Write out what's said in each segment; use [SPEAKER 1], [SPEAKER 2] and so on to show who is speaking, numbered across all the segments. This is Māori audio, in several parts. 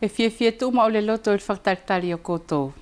[SPEAKER 1] E fie tu ma o le loto il whaktaritari o koutou.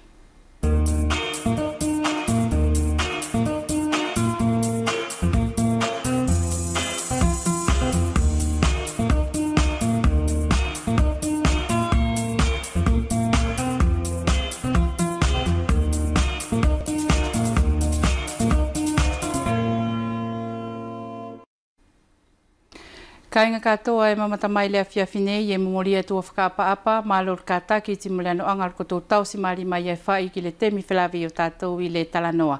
[SPEAKER 1] Kainga katoa e mamata mai le afiafine i e momoria tua whakaapa-apa mālor kātaki ti muleano angar koto tau si mari mai e whai ki le temi whilawi o tātou i le talanoa.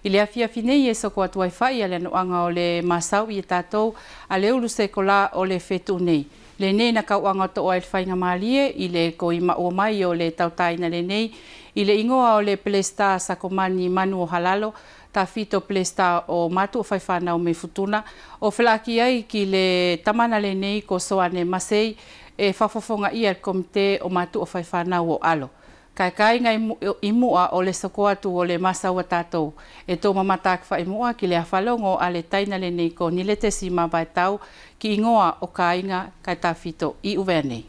[SPEAKER 1] I le afiafine i e soko atu ai whai ale no anga o le masau i e tātou a le ulu se kola o le whetu nei. Le nei na kau anga to o e whainga maalie i le ko i o mai o le tautaina le nei i le ingoa o le Plesta sakomani manu o halalo ta fito Plesta o matu o whaiwhana o me futuna o whelaki ai ki le tamana le nei ko soane masei e whafofonga i al komite o matu o whaiwhana o alo. Kai ngai imua o le soko atu o le masau a tātou e tō mamatak wha imua ki le awhalongo a le taina le nei ko nilete si mabai tau ki ingoa o kainga kai ta fito i uvea nei.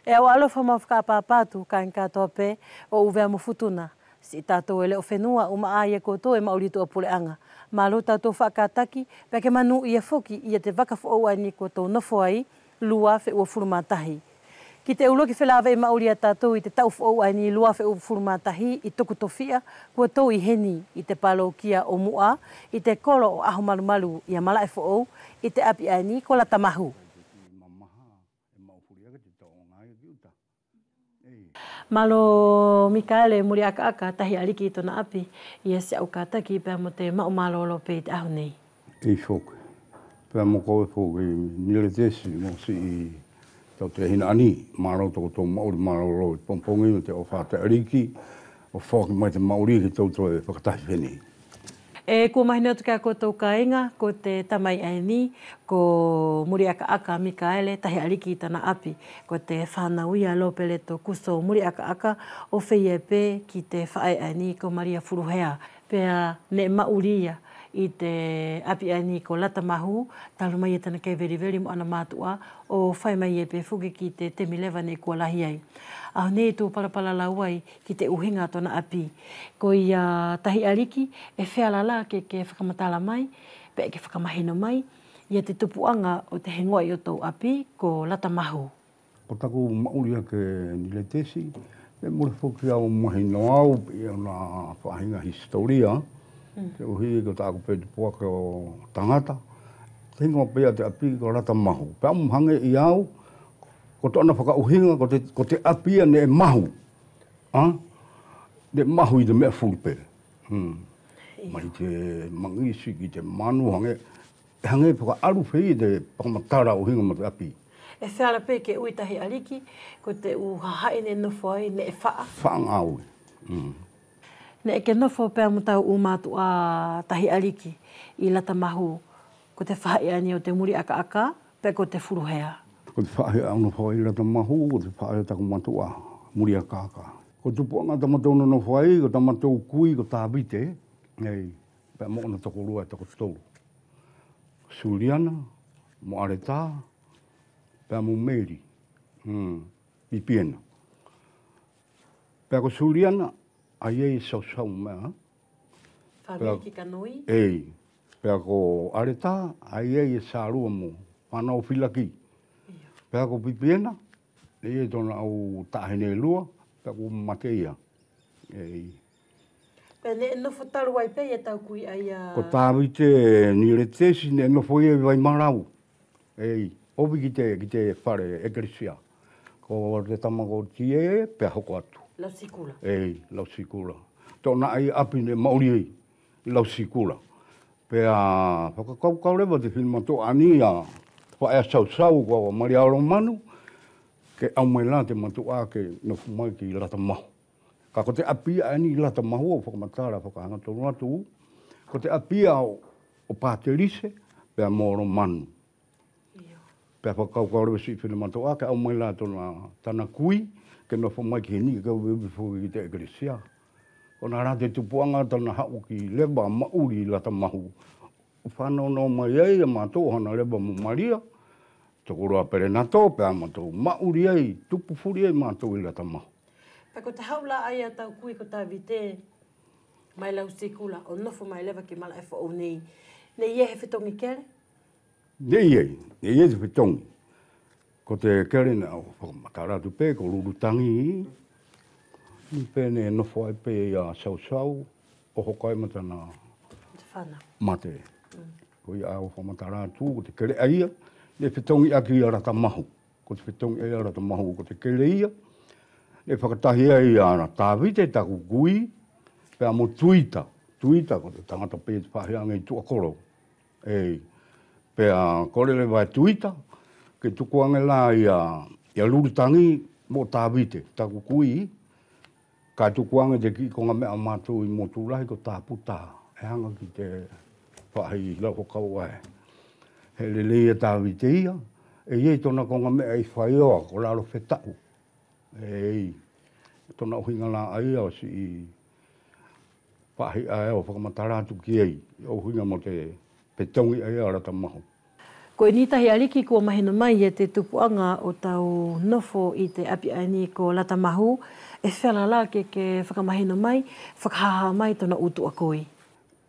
[SPEAKER 2] E au alofa ma whakapapatu kain katoa pe o uvea mo futuna. Si tātou ele o whenua o maa e koto e maurito o puleanga. Malo tātou whakataki pe ke manu i e foki i e te wakafo o ai ni koto nofo ai lua fe ua furumatahi. Ki te uloki whelawe e mauri a tātou i te tau o ai ni lua fe ua furumatahi i toku tofia kua tau i heni i te palo kia o mua i te kolo o aho malumalu i a mala e fo i te api ai ni ko la tamahu. Malo Mikaele muri aka tahi aliki i tona api i e se au kātaki pēr mo te mao malolo pe i te aho nei.
[SPEAKER 3] I whoke. Pēr mo koe whoke i nile tesi mo si i tau te hina ani marau toko tō mauri malolo i pompongi o te o whātai aliki o whoke mai te mauri ki tau tō e whakatahi wheni.
[SPEAKER 2] E kua mahina atu kia koutou kāinga, ko te tamai aini, ko muri aka Mikaele, tahi aliki i tana api, ko te whanauia lopele to kuso muri aka o whiepe ki te whae aini ko Maria Furuhea. Pea ne mauria i te api aini ko Lata Mahu, talu mai e tana kei veri mo ana mātua, o whai mai e pe fuki ki te temi lewa ne kua lahi ai. Aho nei tō palapala lauai ki te uhinga tona api. Ko i tahi aliki e whealala ke whakamatala mai, pe ke whakamahino mai, ia te tupuanga o te hengoi o tō api ko Lata Mahu.
[SPEAKER 3] Ko taku mauria ke nile tesi, e mure whoki au mahino au, i au nā whahinga historia, te uhi ko tāku pe te puaka o tangata, te hinga pia te api ko Lata Mahu. Pe amu hange i au, ko tōna whakauhinga ko te apia ne e mahu. Ne mahu i te mea furupe. Mai te mangisi ki te manu hange whakaaru whei te whakamatara uhinga ma te api.
[SPEAKER 2] E whiara pe ke uitahi aliki, ko te uhahai ne nofo ai ne e whaa.
[SPEAKER 3] Whaanga au.
[SPEAKER 2] Ne e ke nofo pēr mo tau umatu a tahi aliki i Lata Mahu, ko te whahai ani o te muri aka pe ko te furuhea.
[SPEAKER 3] Ko te whahe au no whai Lata Mahu, ko te whahe taku matua, muri a kāka. Ko tupuanga tamatou no whai, ko tamatou kui, ko tāwite, nei, pēr mo ona toko rua e toko tolu. Suliana, mo areta, pēr mo Meri, Pipiena. Pēr ko Suliana, ai ei sau mea.
[SPEAKER 2] Whawea ki kanoi?
[SPEAKER 3] Ei, pēr ko areta, ai ei sārua mo, whanau whilaki. Pēr ko Pipiena, e tōna au tāhene lua, pēr ko Mateia.
[SPEAKER 2] Pēr ne nofo taru ai pe e tau kui ai a...
[SPEAKER 3] Ko tāwite nire tesi ne nofo e vai marau. Ovi ki te whare eklesia. Ko te tamako tie, pēr hoko atu.
[SPEAKER 2] Lau sikula.
[SPEAKER 3] Lau sikula. Tōna ai api ne mauri ei, lau sikula. Pēr whakakau rewa te whilmato ani a whaea sau kua Maria Oro Manu, ke au mai la te matua ke nofu mai ki Lata Mahu. Ka ko te apia ani Lata Mahu o whakamatara whakahanga tonu atu, ko te apia o Pāterise, pēr Oro Manu. Pēr whakakau rewa si whilmato ke au mai la tana kui, ke nofu mai ki heni, ke uwifu ki te eklesia. O nā rā te tupuanga tana hau ki lewa mauri Lata Mahu whanau no mai ei, a mātou hana leba mo maria, toko roa pere nato, pe a mātou mauri ei, tupu furi ei mātou i lata mahu.
[SPEAKER 2] Pa ko te haula ai a tau kui ko tā vite, mai lau sikula, o nofo mai lewa ki mala e wha nei. Nei ie he whitongi kere?
[SPEAKER 3] Nei ei te whitongi. Ko te kere na o whakamatara tu pe, ko rurutangi i. Ni pēne nofo ai pe ia sau, o hokai matana mate. Ko ia o whamatara tu, ko te kere aia, ne whitongi aki a rata mahu. Ko te whitongi ai a rata mahu, ko te kere ia. Ne whakatahi ai a na tāwite taku kui, pēa mo tuita, ko te tangata pē te whahianga i tuakoro. Ei, pēa kore le vai tuita, ke tukuange la ia lurutangi mo tāwite, taku kui, ka tukuange te ki konga mea mātou i mo tūrahi ko tā puta, e hanga ki te whahi lau kau ai. He le leia tāwite ia, e iei tona konga mea i whaioa, ko laro whetau. Ei, tona uhinga la ai au si i pahi ai au whakamatara atu ki ei, o uhinga mo te petongi ai au rata mahu.
[SPEAKER 2] Ko i nitahi aliki kua mahina mai e te tupuanga o tau nofo i te api aini ko lata mahu, e whela la ke whakamahina mai, whakahaha mai tona utu a koi.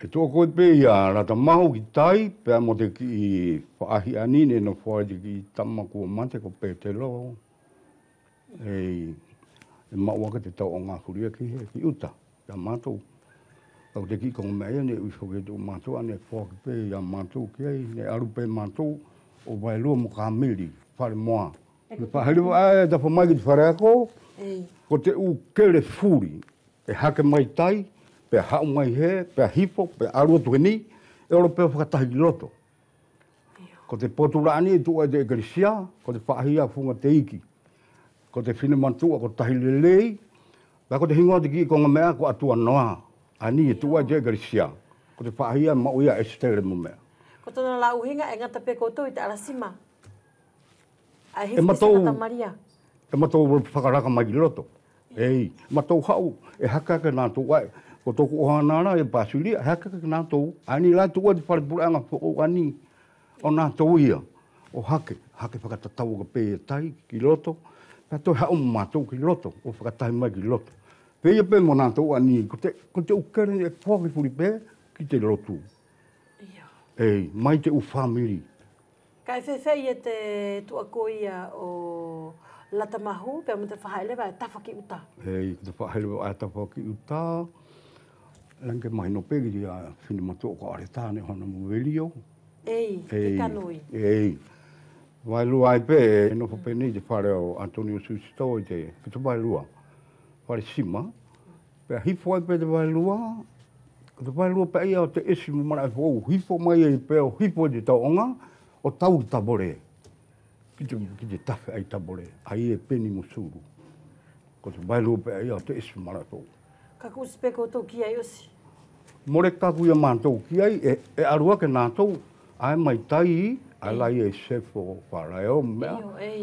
[SPEAKER 3] E tō koe pe i a rata mahu ki tai, pēr mo te ki i whaahi ani ne no whae te ki tama kua mate ko pe te lo. E mauaka te tau o ngā kuria ki he, ki uta, ia mātou. Kau te ki konga mea ne ui whoke tō mātou ane whaki pe ia mātou ki ei, ne aru pe mātou o vai lua mo ka miri, whare moa. Me whaheriwa ae, ta whamai ki te whare ako, ko te u kere furi, e hake mai tai, pe hau mai he, pe hipo, pe arua tuheni, e oro pe whakatahi ki roto. Ko te poturani e tua te ekarisia, ko te whaahia funga te iki. Ko te whine mantua, ko tahi lelei, ko te hingoa te ki konga mea, ko atua noa. Ani e tua te ekarisia, ko te whaahia mauia estere mo mea.
[SPEAKER 2] Ko tona la uhinga e ngata pe koutou i te arasima. A hifte se ngata maria.
[SPEAKER 3] E matou whakaraka mai ki roto. Ei, matou hau, e hakaka nā tō ai. Ko tōku ohanara e pāsuria, e hakaka nā tō. Ani lai tō ai te wharepureanga o ani o nā tō ia. O hake whakatatau ka pē e tai ki roto. Pea toi hau matou ki roto, o whakatahi mai ki roto. Pea pe mo nā tō ani, ko te ukere e whaki puri pē ki te rotu. Ei, mai te u whamiri.
[SPEAKER 2] Kai whewhei e te tuakoia o lata mahu, pea mo te whahaelewa e tawha ki uta.
[SPEAKER 3] Ei, te whahaelewa e tawha ki uta. Lanke mai no pegi di a whini matua ko aretane hana mo velio.
[SPEAKER 2] Ei, ki kanoi.
[SPEAKER 3] Ei. Vai lua ai pe, no fa peni te whare o Antonio Susito i te, ki te vai lua. Whare sima. Pea hifo ai pe te vai lua. Te vai lua pe ia o te esi mo mara o hifo mai e pe o hifo te taonga o tau tabore. Ki te tafe ai tabore. Ai e peni mo suru. Ko te vai lua pe ia o te esi mo mara o.
[SPEAKER 2] Ka kusi pe koutou ki ai osi?
[SPEAKER 3] More kaku ia mātou ki ai, e arua ke nātou, ai mai tai, ai lai e sefo wharaeo mea,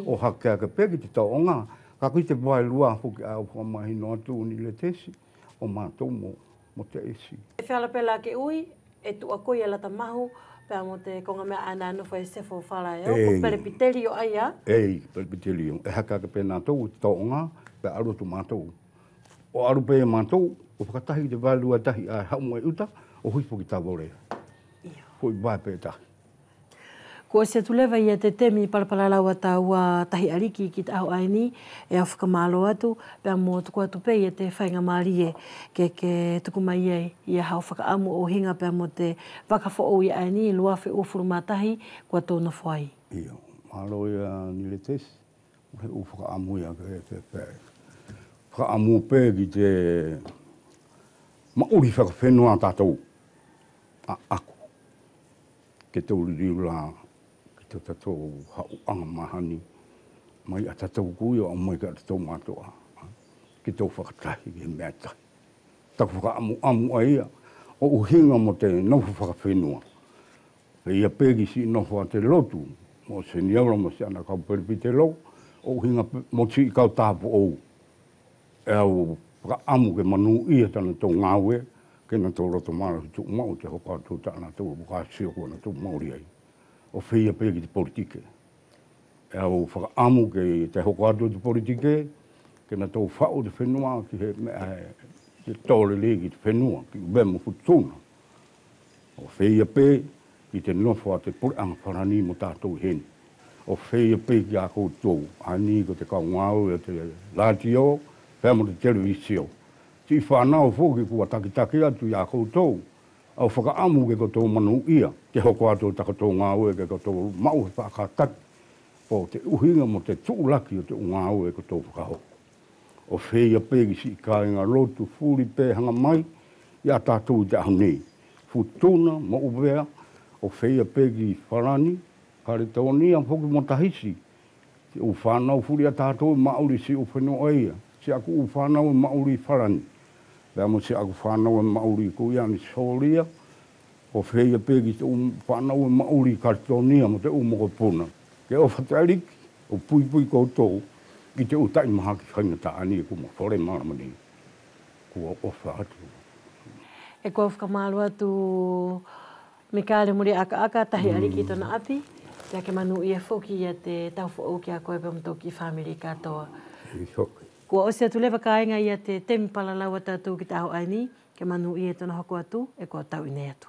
[SPEAKER 3] o hakea ke peki te taonga, kaku i te vai lua fuki au whamahino atu ni le tesi, o mātou mo te esi.
[SPEAKER 2] E whiala pela ke ui, e tu akoi e lata mahu, pea mo te konga mea ana anofo e sefo wharaeo, ko perepiteli o aia?
[SPEAKER 3] Ei, perepiteli o, e hakea ke pe nātou, te taonga, pe aru tu mātou. O aru pe e mātou, o whakatahi te vai lua tahi a hau mai uta, o huipo ki tawore. Hoi vai pe tahi.
[SPEAKER 2] Ko se tulewa ia te temi palapalalau ata ua tahi ariki ki te au aini, e au whakamalo atu, pea mo tuku atu pei e te whainga marie ke tuku mai ei, ia hau whakaamu o hinga pea mo te wakafo o i aini, lua whi ufuru mātahi, kua tōna whai.
[SPEAKER 3] Ia, malo ia nile tesi, he u whakaamu ia ke pea. Whakaamu pē ki te mauri whakawhenua tātou a aku. Ke tau riula, ki te tātou hau anga mahani, mai a tātou kui o mai ka tātou mātoa. Ki tau whakatahi ki mea tahi. Tau whakaamu aia, o uhinga mo te nofu whakawhenua. E ia pē ki si nofu a te lotu, mo se niaura mo se ana kau peripi te lo, o uhinga mo si kau tāpu ou. E au whakaamu ke manu ia tana tō ngāwe, kena tō roto mara ki tū mau te hoka tū tāna tū wakāsio kua na tū mauri ai. O whia pē ki te politike. E au whakaamu ke te hoka tū te politike, kena tō whao te whenua ki he te tōre le ki te whenua, ki ubema futuna. O whia pē ki te nofo a te pureanga wharani mo tātou heni. O whia pē ki a koutou, ani ko te kaungau e te radio, pēr mo te televisio. Ti whanau fōki kua takitaki atu i a koutou, au whakaamu ke koutou manu ia, te hoko atu takatou ngāu e ke koutou mau he whakataki, po te uhinga mo te tūlaki o te ngāu e koutou whakahoko. O whia pē ki si kāinga rotu fūri pē hanga mai, i a tātou te ahunei. Futuna, mo ubea, o whia pē ki wharani, kare tōni a whoki mo tahisi. Te u whanau furi a tātou mauri si u whenua eia. Si aku u whanau e mauri wharani. Pea mo si aku whanau e mauri kuiani soria. O whia pē ki te u whanau e mauri kare tōni a mo te u moko puna. Ke o whatariki, o pui pui koutou, ki te utai maha ki whaingata ani e kuma whore maramani. Kua ofa atu.
[SPEAKER 2] E kua whakamalu atu Mikaele muri aka tahi ariki tona api. Te ake manu ia whoki ia te tau whao ki a koe pamatoki whamiri katoa. Kua ose atu lewa kāinga ia te temi palalau atu ki te aho aini. Ke manu ia tona hoko atu e kua tau inei atu.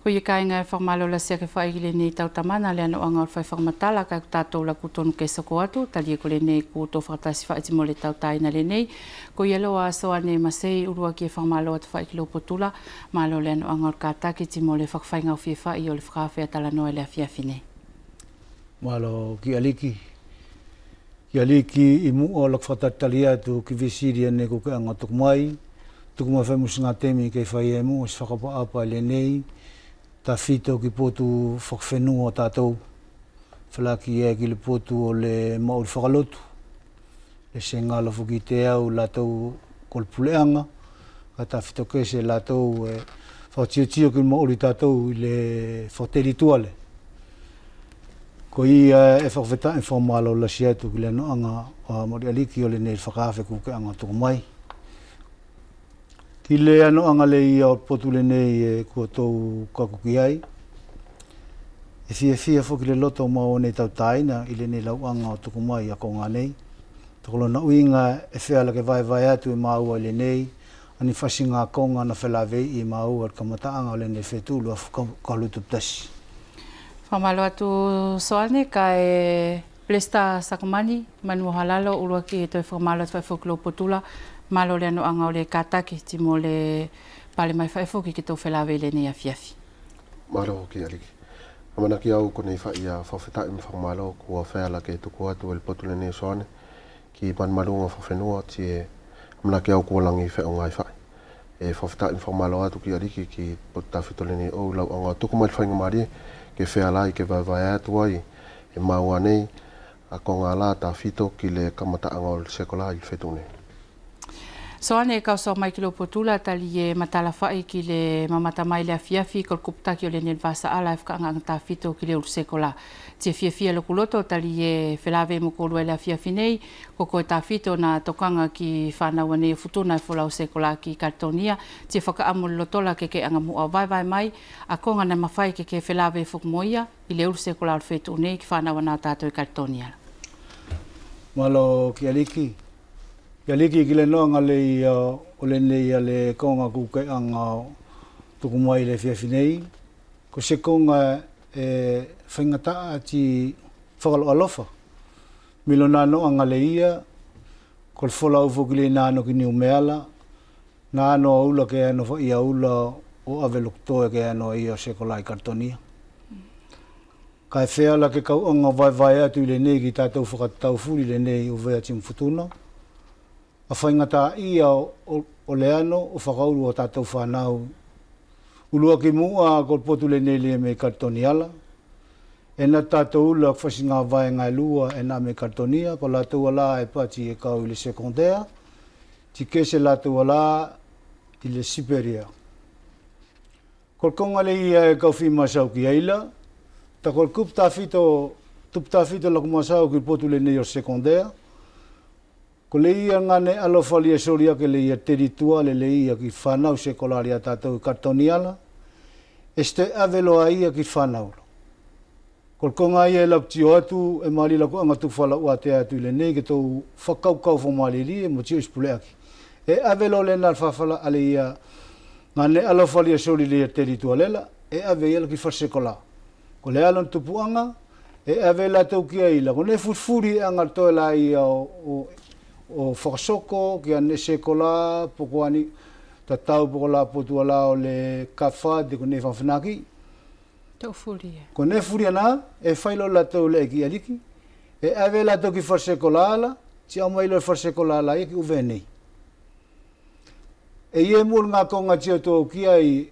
[SPEAKER 1] Ko ia kāinga e whamalo la sia ke whaigile nei tau tamana le ano anga o whai whakamatala kai tātou la kutonu ke sako atu, tali e ko le nei ku tō whakatasi whaiti mo le tau taina le nei. Ko ia loa soa nei masei urua ki e whamalo atu whaikilo potula, malo le ano anga o kātaki ti mo le whakawhainga o fie whai o le whakawhea tala noa le a fiafine.
[SPEAKER 4] Malo ki aliki. Ki aliki i mu o lak whakatalia atu ki visiria ne ko ke anga tukumai. Tukumai whaimusinga temi kei whai e mu o si whakapaapa le nei. Ta fito ki potu whakawhenua o tātou. Whalaki e ki le potu o le mauri whakalotu. Le se ngala whuki te au lātou kolpuleanga. Ka ta fito kese lātou whakatio ki mauri tātou i le whakateri tuale. Ko i e whakawheta e whamalo la siatu ki le noanga mori aliki o le nei whakawhe kuke anga tuku mai. Ki le ano anga le ia o potu le nei e kua tau kakuki ai. E fia whoki le loto mao nei tau taina i le nei lau anga o tuku mai a konga nei. Tokolo na uinga e whea ke vai atu e maua le nei. Ani whasi ngā konga na whelawei i maua ka mataanga o le nei whetulu a kalutu ptasi.
[SPEAKER 1] Whamalo atu soane ka e Plesta Sakamani, manu halalo urua ki e toi whamalo atu whaifokilo potula. Malo le ano anga o le kātaki ti mo le pale mai whaifoki ki tō whelawe le nei a fiafi.
[SPEAKER 5] Malo ki aliki. Amana ki au kone whai a whawheta im whamalo kua whela ke tuku atu el potu le nei soane. Ki pan marunga whawhenua ti e amana ki au kua langi whea o ngai whai. E whawheta im whamalo atu ki aliki ki potu tawhito le nei o lau anga tuku mai whainga mari ke whea lai ke vai atu ai e maua nei a konga la tawhito ki le kamata anga o le sekola i whetune.
[SPEAKER 1] Soane e kausa mai ki lo potula tali e matala whai ki le mamata mai le a fiafi kol kuputaki o le nel vasa ala e whakaanga ta fito ki le ursekola. Te fiafia lo kuloto tali e whelawe mo kolu e le a fiafi nei, koko e ta fito na tokanga ki whanaua nei futuna e wholau sekola ki kartonia, te whakaamu lotola ke anga mua vai mai, a konga na mawhai ke whelawe whukmoia i le ursekola o fetu nei ki whanaua na tātou i kartonia.
[SPEAKER 4] Malo ki aliki. Ia liki ki le noanga le o le nei a le konga kuke anga tuku mai le fiafi nei. Ko se konga e whaingataa ti whakalo alofa. Milo nā noanga le ia, ko le whola ufo ki le nāno ki ni umeala, nāno aula ke ano wha ia ula o ave luktoe ke ano ia sekola i kartonia. Kai wheala ke kau anga vai atu i le nei ki tātou whakatau furi le nei o vea timu futuna. A whaingata ia o le ano o whakauru o tātou whanau. Ulua ki mua ko potu le nei le me kartoniala. E na tātou ula whasi ngā vai ngai lua e na me kartonia, ko lātou ala e pati e kau i le sekondea. Ti kese lātou ala i le siperia. Ko konga le ia e kau whima sau ki eila. Ta ko tup tā whito laku masau ki potu le nei o sekondea. Ko le ia ngane alofa lia soria ke le ia teritua le ia ki whanau se kolaria tātou kartoniala. Este avelo a ia ki whanau. Ko konga ia lau tio atu e mali la ko anga tu whala ua te atu le nei ke tau whakaukau fo mali li e mo tio ispule aki. E avelo le nal whawhala ale ia ngane alofa lia sori le ia teritua lela e ave ia ki whasekola. Ko le alon tupuanga e ave la tau kia ila. Ko ne futfuri anga toe la ia o whakasoko ki ane sekola poko ani ta tau poko la potua la o le kafa de ko ne whawhanaki.
[SPEAKER 1] Tau furi e.
[SPEAKER 4] Ko ne furi ana e whailo la tau le ki aliki e ave la tau ki whasekola ala ti au mailo whasekola ala e ki uve nei. E ie mul ngā konga tia tō kia i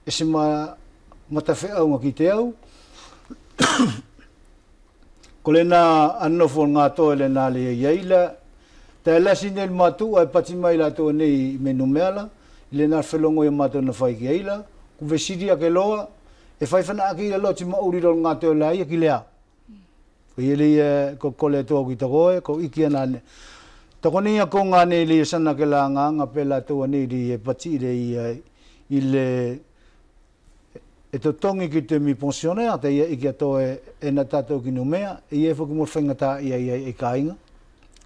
[SPEAKER 4] e se matawhi au ngā ki te au. Ko le nā anofo ngā tō le nā le iaila. Ta lasi nel matu ai pati mai la to nei menu mela le na felongo e matu na fai ki ila ku vesidia ke loa e fai fana ki lo ti mauri ro ngato la ia ki lea ko ile ko kole to ki to ko iki na to ko ni ko ngane le sana ke la nga pela to nei di e pati le ile e to tongi ki te mi pensionnaire te ia ki to e na tato ki no mea e fo ki mo fenga ta ia e kainga.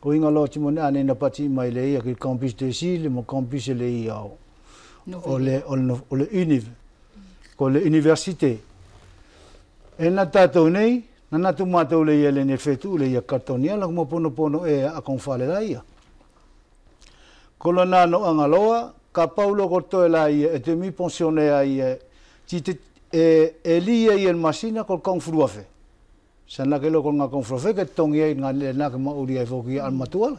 [SPEAKER 4] Ko inga lo ti mona ane na pati mai le ia ki campus de Sile mo campus le ia o le univ ko le université e na tatou nei na natu matou le ia le ne fetu le ia kartonia la mo pono e a konfale la ia ko lo na no angaloa ka Paulo corto la ia e te mi pensionnaire ia ti e lia ia masina ko konfruafe sana ke lo ko nga konfrofe ke tongi ai nga le na ka mauri ai foki al matuala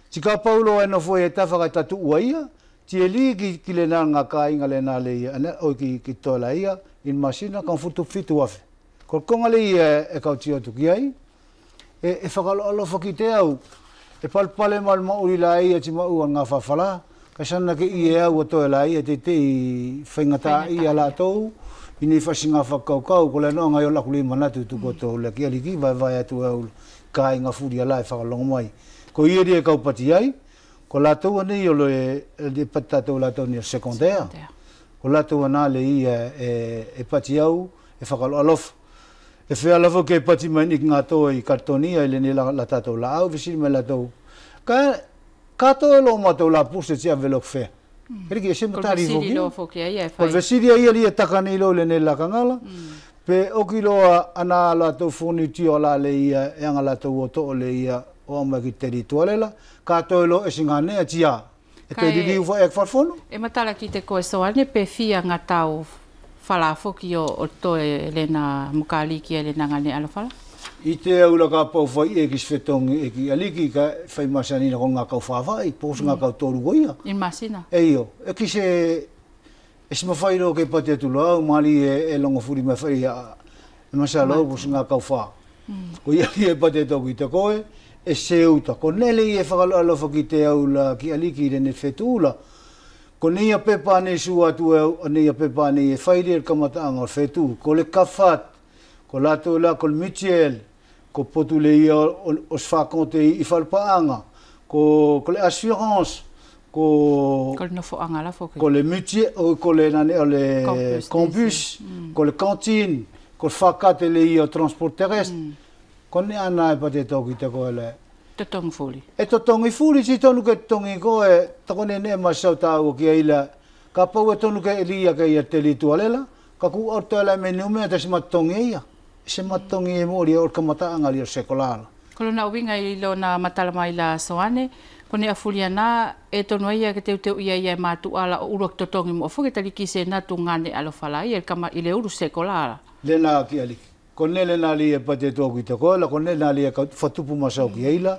[SPEAKER 4] ti ka Paulo e no foi e tafa ka tatu uaia ti e li ki le na nga ka inga le na le ia o ki tola ia in masina kan futu fitu afe ko konga le ia e ka tio tu ki ai e fakalo alo foki te au e palpale mal mauri la ia ti mau nga fafala ka sana ke ia o tola ia te fengata ia la tou ini fasinga whakaukau ko le noa ngai o laku lima natu tuko tō le ki aliki vai atu au ka inga furia lai whakalongo mai. Ko ieri e kaupati ai, ko lātou anei o le patatou lātou ni sekondea. Ko lātou anā le ia e pati au e whakalo alofa. E whea alofa ke pati mai ni ngā tō i kartonia i le ni la tātou la au visiri mai lātou. Ka tō e lo mātou la puse tia velok whea. Riki e se matari foki. Ko vesiri ia li e takani lo le ne la kangala. Pe oki loa ana la tau foni tio la le ia e anga la tau o to le ia o ama ki teritoriala. Ka to lo e singane a tia. E te didi ufa e farfono.
[SPEAKER 1] E matala ki te koe soane pe fia ngā tau whala foki o to e le na mukali ki e le na ngane alo whala?
[SPEAKER 4] I te au la ka pau fai e ki sfetongi e ki aliki ka fai masanina ko ngā kau whawhai, pōs ngā kau tōru goia.
[SPEAKER 1] In masina?
[SPEAKER 4] E io, e ki se, e se mawhai ro ke pati atu lau, mali e longo furi mawhai e masalo pōs ngā kau wha. Ko iali e pati atu ki te koe, e se uta. Ko nele i e whakalo alofa ki te au la ki aliki re ne whetula. Ko nia pepa ne su atu e, nia pepa ne e whairi e kamataanga o whetu. Ko le kafat, ko lato la, ko le Michel, ko potu le ia o sfakonte i whalpaanga, ko le assurance, ko
[SPEAKER 1] le nofoanga la foki.
[SPEAKER 4] Ko le Michel, ko le nane o le campus, ko le cantine, ko le whakate le ia o transport terrestre. Ko ne ana e pate toki te koe le.
[SPEAKER 1] Te tongi furi.
[SPEAKER 4] E to tongi furi, si tonu ke tongi koe, tako ne ne masau tau ki aila, ka pau e tonu ke lia ke ia te litu alela, ka ku orto ala me nume te si matongi ia. Se matongi e mori o kamataanga li o sekolala.
[SPEAKER 1] Kolo na uwinga i lo na matala mai la soane, kone a fuliana e tonu ia ke teu ia matu ala o urok totongi mo fuke tali ki se na tu ngane alo fala ia kama ile uru sekolala.
[SPEAKER 4] Le na ki aliki. Kone le na li e pate tōku i te koela, kone le na li e whatupu masau ki eila,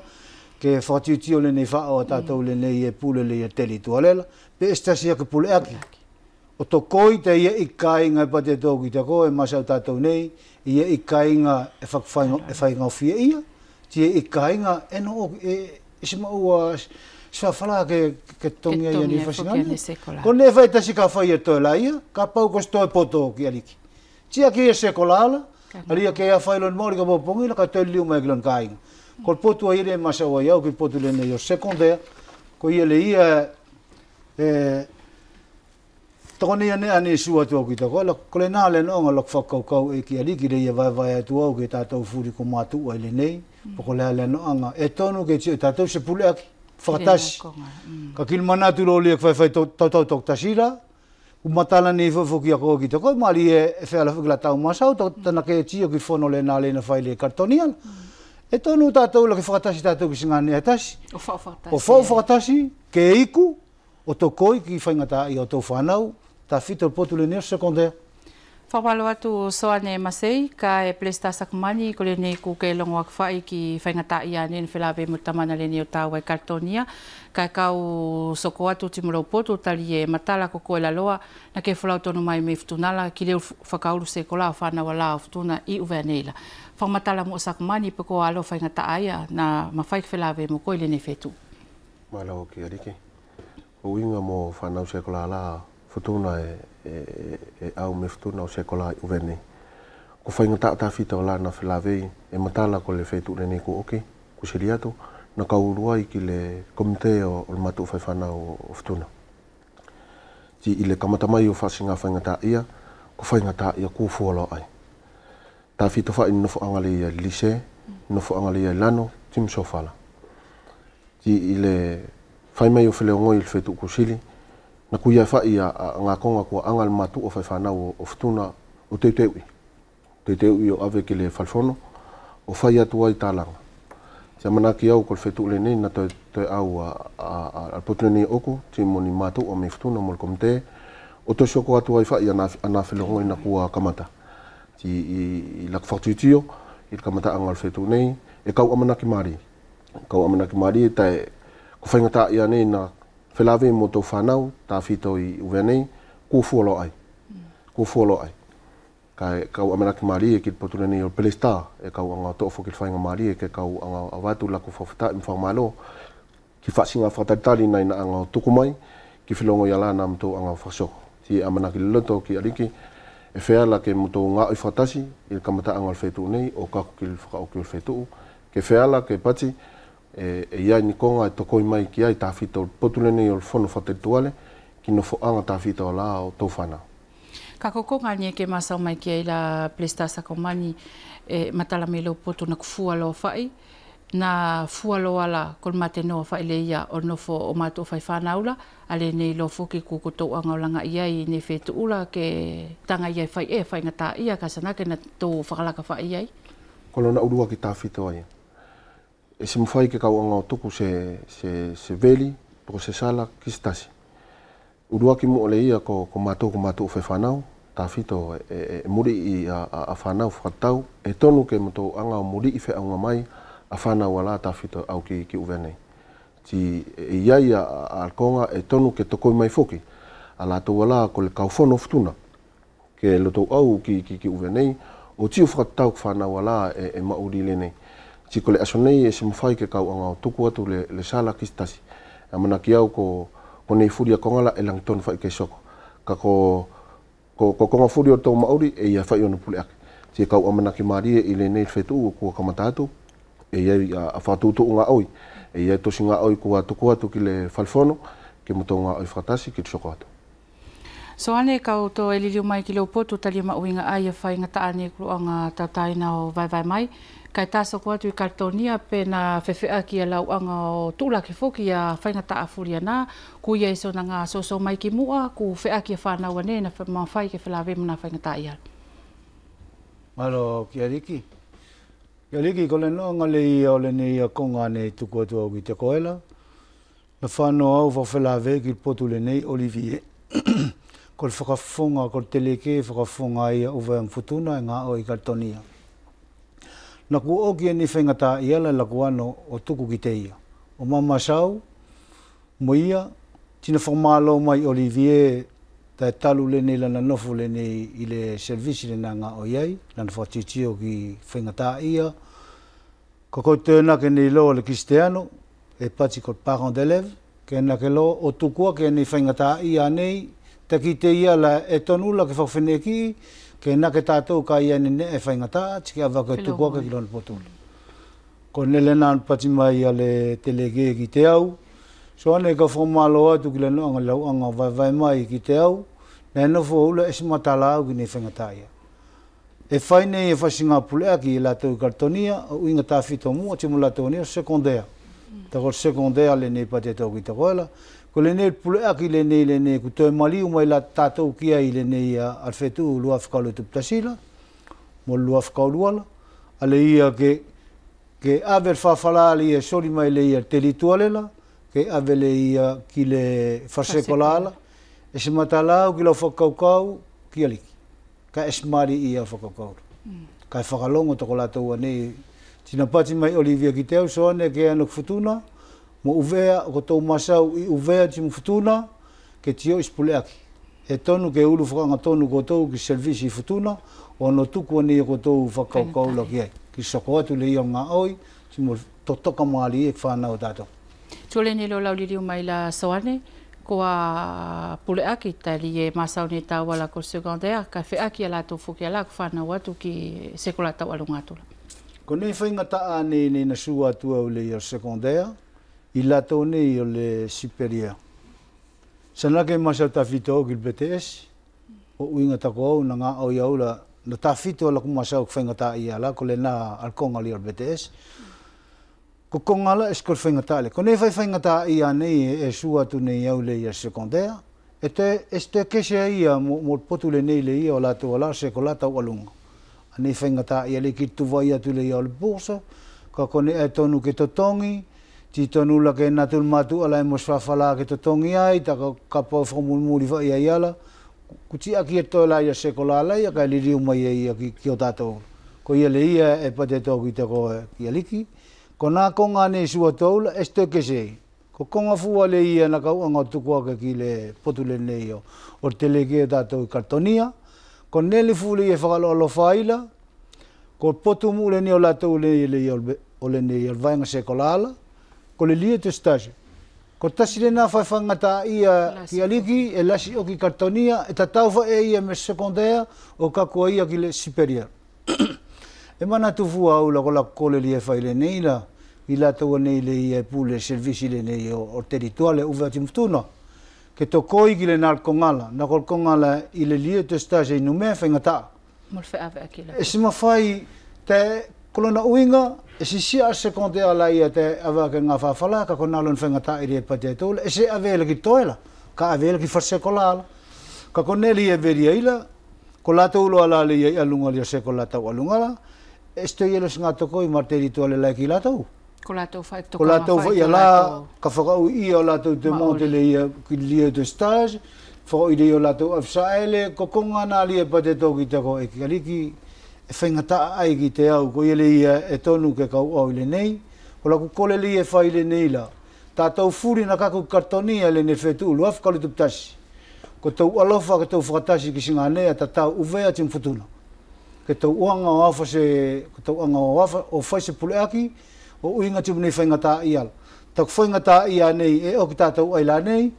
[SPEAKER 4] ke whatiutio le nei whao a tātou le nei e pule le e teli tualela, pe estasia ke pule aki. O to koi te ia i kāinga e pate tōku i te koe, masau tātou nei, ia i kāinga e whaingau fia ia, ti e i kāinga e no e se maua swafala ke tongia ia ni whasingani. Kone e whaitasi ka whai e toi la ia, ka pau ko stoi poto ki aliki. Tia ki e sekolala, alia ke a whailon mori ka popongi la ka toi liu mai kilon kāinga. Ko potu ai re masawa iau ki potu le nei o secondaire, ko ia le ia tokone ane ane sua tu ki tako la ko le na le no ngalo whakaukau e ki aliki le ia vai atu au ke tātou furi ko matu ai le nei, poko le no anga e tonu ke tio tātou se pule aki whakatasi. Ka kilmanatu lo le whai tau tok tasira, matala ni fo ki ako ki tako mali e whela whakila tau masau, tana ke tio ki fono le na le na whai le kartonial. E tonu tātou la ke whakatasi tātou ki singane atasi. O whakatasi, ke iku, o to koi ki whaingata i o tau whanau, ta fito potu le neo secondaire.
[SPEAKER 1] Whawalo atu soane masei, ka e plesta sakumani, ko le nei ku ke longo ak whai ki whaingata i ane whilawe mutamana le neo tāua e kartonia, ka kau soko atu timuro potu tali e matala ko koe la loa, na ke whalau tonu mai me futunala, ki leo whakauru se ko lao whanau la o futuna i uwe aneila. Whamatala mo sakumani pe ko alo whaingata aia, na mawhai whilawe mo koe le nei whetu.
[SPEAKER 5] Malau ki ariki. O winga mo whanau se ko la futuna e au me futuna o se kola i uwene. Ko whaingata ta fita o lana whilawei e matala ko le whetu rene ko oke, ko siriato, na kaurua i ki le komite o le matu whaiwhana o futuna. Ti i le kamatamai o whasinga whaingata ia, ko whaingata ia ko fualo ai. Ta fita wha i nofo angali ia lise, nofo angali ia lano, tim sofala. Ti i le whaimai o whileo ngoi il whetu ko sili, na kuia whai a ngā konga kua angal matu o whaiwhanau o futuna o teuteui. Teuteui o ave ki le whalfono, o whai atu ai tālanga. Tia manaki au kol whetu le nei na toi au al potuni oku, ti moni matu o me futuna mo le komite, o to soko atu ai whai ana whilongoi na kua kamata. Ti i lak whaututio, i kamata angal whetu nei, e kau amanaki mari. Kau amanaki mari e tae, ko whaingata ia nei na whilawe mo tau whanau, tā whito i uwe nei, ko fualo ai. Ko fualo ai. Kau amanaki mari e ki potune nei o Pelesta, e kau anga to'ofo ki whainga mari e ke kau anga awatu lako whawhita i whaumalo, ki whasinga whataritari nei na anga tuku mai, ki whilongo i ala na mto anga whasoko. Ti amanaki loto ki ariki, e wheala ke mto ngā i whatasi, i kamata anga whetu nei, o kako ki whakaoki o whetu, ke wheala ke pati, e iai ni konga e tokoi mai ki ai tāwhita o potule nei o whono whaterituale ki no whoanga tāwhita o la o tau whanau.
[SPEAKER 1] Ka kokonga ni ke masau mai ki ai la plesta sakomani matala me lo potu na kufualo whai na fualo ala kol mate no whai le ia o nofo o mato whai whanaula ale nei lo fuki kukutou anga o langa iai ne whetu ula ke tanga iai whai whai ngata ia ka sanake na tō whakalaka whai iai.
[SPEAKER 5] Kono na urua ki tāwhita o ia. E se mwhai ke kau anga o tuku se veli, poko se sala, ki se tasi. Urua ki mo le ia ko mātou o whanau, tā whito e muri i a whanau whakatau, e tonu ke moto anga o muri i whaunga mai, a whanau ala tā whito au ki uwenei. Ti e iai a alkonga e tonu ke tokoi mai foki, a la tau ala ko le kaufono futuna, ke loto au ki uwenei, o tiu whakatau whanau ala e mauri le nei. Si ko le aso nei e se mwhai ke kau anga o tuku atu le sala ki stasi. A mana ki au ko nei furia kongala e lang tonu whai ke soko. Ka ko konga furia o tau mauri e ia whai onu pule ake. Si kau amana ki maria i le nei whetu o kua kamata atu, e ia a whatutu o ngā oi. E ia tosi ngā oi kua tuku atu ki le whalfono, ke muto ngā oi whakatasi ki soko atu.
[SPEAKER 1] So ane kau to e liliu mai ki leo potu tali mauinga ai e whai ngata ane kuru anga tautaina o vai mai. Kai taso ko atu i kartonia pe na whewhea ki a lau anga o tūla ki whoki a whaingata a furia nā, ku ia iso na ngā soso mai ki mua, ku whea ki a whanau ane na mawhai ke whilawe muna whaingata ia.
[SPEAKER 4] Malo ki ariki. Ki ariki ko le noa ngale i o le nei a konga nei tuku atu au ki te koela. Na whanau au whawhilawe ki potu le nei Olivier. Ko le whakafonga, ko le teleke whakafonga ia uwe ang futuna e ngā o i kartonia. Na ku oki ni whaingata ia la laku ano o tuku ki te ia. O mama sau, mo ia, tina whamalo mai Olivier, tai talu le nei lana nofu le nei i le servisi le nanga o iai, lana whatitio ki whaingata ia. Ko koi tēna ke nei loa le Cristiano, e pati ko parent d'élève, ke na ke lo o tukua ke ni whaingata ia nei, te ki te ia la e tonula ke ko nelena pati mai ale telege ki te au so ane ka whamalo atu ki le noanga lauanga vai mai ki te au na no fo ula e matala au ki ne whangataia e whaine e whasinga pulea ki e latou kartonia o inga tawhito mua te mula tau nea sekondea tako sekondea le ne pate tau ki te koela ko le ne pulea ki le ne ku toi maliu mai la tatou kia i le ne alfetu lua whakaulu tuptasila mo lua whakauluala ale ia ke ave whawhala li e sori mai le ia teritualela ke ave le ia ki le whasekolala e se matalau ki lau whakaukau ki aliki ka esmari ia whakaukau ka whakalongo toko latou ane tina pati mai Olivia ki teo so ane ke anok futuna mo uvea ko tau masau i uvea timu futuna ke tio ispuleaki e tonu ke ulu whakanga tonu ko tau ki servisi futuna o no tuku ane ko tau whakaukau la ki ai ki soko atu le ia ngā oi timu totoka maali e whanau tātou.
[SPEAKER 1] Tole ni lo lauliriu mai la soane koa puleaki tali e masau ni tau ala ko secondaire ka feaki ala to fuki ala ko whanau atu ki sekola tau alunga atula.
[SPEAKER 4] Ko nei whaingata ane nei na sua atu au le ia secondaire i lato nei o le superior. Sanake masau tawhito au ki le BTS o uinga tako au na ngā au iau la na tawhito ala ku masau ku whaingata i ala ko le na alkonga li o BTS. Ko kongala eskol whaingata le. Ko nei whaingata i anei e sua atu nei au le ia secondaire. Este kese ia mo potu le nei le ia o lato ala sekola tau alunga. Anei whaingata i ale ki tuwai atu le ia o le bosa. Ka kone e tonu ke totongi. Ti tonu la ke natul matu ala e mos whawhala ke totongi ai. Ta ka pau whamulmuri wa ia iala. Kuti aki e tola ia sekola ala ia ka liriu mai ia ki o tātou. Ko ia le ia e pate tau ki te koe ki aliki. Ko nā konga ne sua taula este kesei. Ko konga fua le ia na kau anga tukuaka ki le potu le nei o telege tātou kartonia. Ko nele fule e whakalo whaila. Ko potu mu le ni o latou le ia o le nei o vainga sekolala. Ko le lia te stage. Ko tasi le nā whaiwhangata ia ki aliki e lasi o ki kartonia e tatau wha e ia me secondaire o kakua ia ki le superior. E mana tufu au la kola kole li e whaile nei la i la tau nei le i e pule servisi le nei o terituale uwe ati mtuna. Ke to koi ki le nal kongala, na kol kongala i le lia te stage i numea whaingata.
[SPEAKER 1] Molfe ave akila.
[SPEAKER 4] E sima whai te kolona uinga, e si sia sekonde ala ia te awa ke ngā whawhala, ka konalon whaingata i rea pate tola, e se avela ki toela, ka avela ki whasekolala. Ka koneli e veria ila, ko lata ulo ala le i alunga li a sekola tau alungala, este yelos ngā toko i marteri toale lai ki lātou.
[SPEAKER 1] Ko lātou whai
[SPEAKER 4] Ko lātou whai ala, ka whakau i o lātou te monte le ia ki lia de stage, whakau i le o lātou afsaele, ko konga nā lia pate tōki te ko e ki aliki, e whaingata ai ki te au, ko ile ia e tonu ke kau au le nei, ko laku kole li e whai le nei la. Tātou furi na kaku kartonia le ne whetu, luaf kalu tuptasi. Ko tau alofa ka tau whakatasi ki singa nea, ta tau uvea tim futuna. Ke tau uanga o afa se, ke tau uanga o afa, o whai se puleaki, o uinga timu nei whaingata i ala. Tau whaingata i a nei, e o ki tātou aila nei,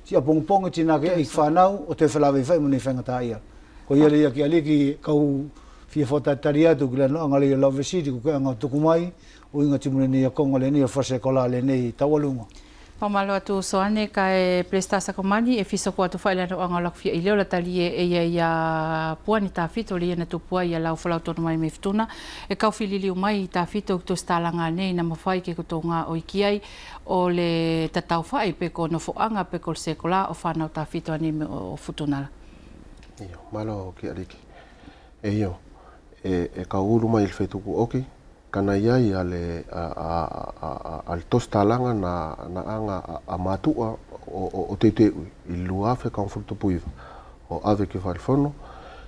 [SPEAKER 4] ti a pongponga tina ke i whanau, o te whalawe whai mo nei whaingata i ala. Ko ia lea ki aliki kau fia whatatari atu, ki la no anga lea Love City, ko ke anga tuku mai, o inga timu nei a konga le nei, o whasekola le nei, tawalunga.
[SPEAKER 1] Pamalo atu soane ka e prestasa komani e fisoko atu whaile no anga lakfia i leo la tali e ia puani ta fito li ena tupua ia lau whalau tono mai me fituna e kau fililiu mai ta fito ki to stalanga nei na mawhai ke kuto ngā oikiai o le tatau whai peko no foanga peko le sekola o whanau ta fito ani me o futunala.
[SPEAKER 5] Iyo, malo ki ariki. E iyo, e kau uru mai il fetuku oki. Kana iai ale al tostalanga na anga a matua o te i luafe ka mfurto puiva o ave ke wharifono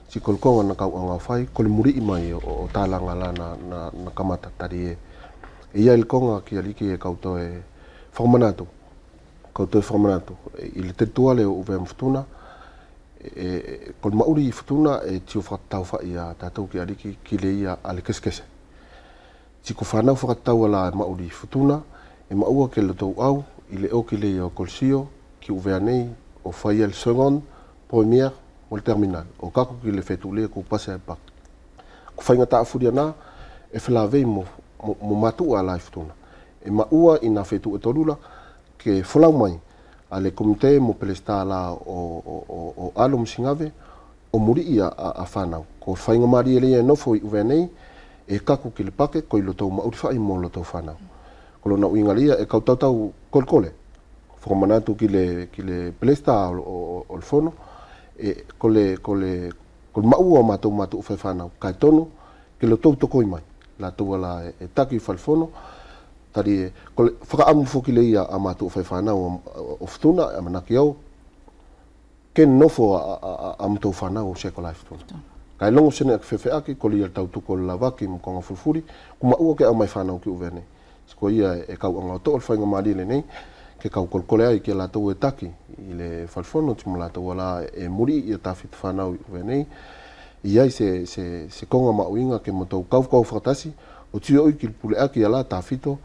[SPEAKER 5] si kolkonga na kau anga whai kole muri i mai o talanga la na kamata tari e ia il konga ki aliki e kauto e whamanatu i le terituale o uwe mfutuna kol mauri i futuna e tiu whakatau whai a tātou ki aliki ki le ia ale keskese. Si ko whanau whakatau ala e mauri futuna, e maua ke le tau au, i le oki le o kolsio, ki uvea nei, o whai el second, premier, o le terminal, o kako ki le whetu le ko pase e pak. Ko whainga taa furia nā, e whelawei mo mo matu a life tuna e maua ina fetu e tolula ke folau mai ale komite mo pelesta la o alum singave o muri ia a whanau ko whainga mari ele e nofo i uvenei e kaku ki le pake ko i lotou mauri whai mo lotou whanau ko lona uingalia e kautautau kolkole whakamanatu ki le pelesta o le fono e ko le maua o matou matou whai whanau kai tonu ke lotou tokoi mai la tua la e taki falfono tari ko whakaamu foki le ia a matou whai whanau o ftuna a manaki au ken nofo a matou whanau o seko lai ftuna kai longo sene ak fefe aki ko lia tau tuko la vaki mo konga fulfuri kuma ua ke au mai whanau ki uvene ko ia e kau anga to al whainga mari le nei ke kau kolkole ai ke la tau e taki i le falfono timu la tau la e muri i a tawhit whanau i uvene iai se konga mauinga ke matou kau whakatasi o tio i kil pule aki ala tawhito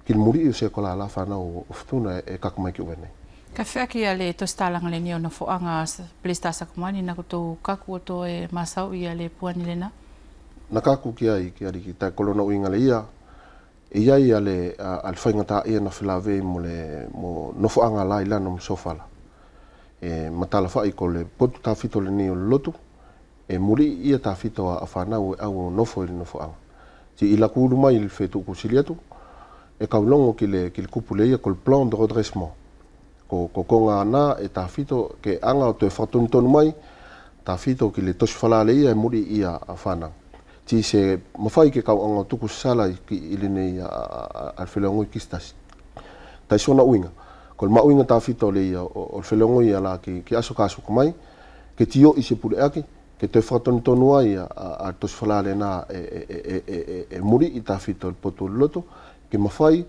[SPEAKER 5] kil muri i seko la whanau o ftuna e kakumai ki uvene
[SPEAKER 1] Ka whiaki a le tostalanga le nio na foanga plesta sakumani na kuto kaku o to e masau i a le puani lena?
[SPEAKER 5] Na kaku ki ai ki tai kolona uinga le ia e iai a le alwhainga ta ia na whilawe mo no foanga la ilana mo sofala e matala whai ko le potu ta fito le nio lotu e muri ia ta fito a whanau e au nofo ili no foanga ti ila kuru mai il fetu kusiliatu e kaulongo ki le kupu le ia ko le plan de redressement ko konga ana e ta fito ke anga o te whatuntonu mai ta fito ki le tosi whala le ia e muri ia a whana. Ti se mawhai ke kau anga tuku sala ki ili nei al whelongoi kistasi. Tai sona uinga. Ko le mauinga ta fito le ia o le whelongoi ala ki aso ka asuka mai ke tio i se pule aki ke te whatuntonu ai a tosi whala le na e muri i ta fito le potu loto ke mawhai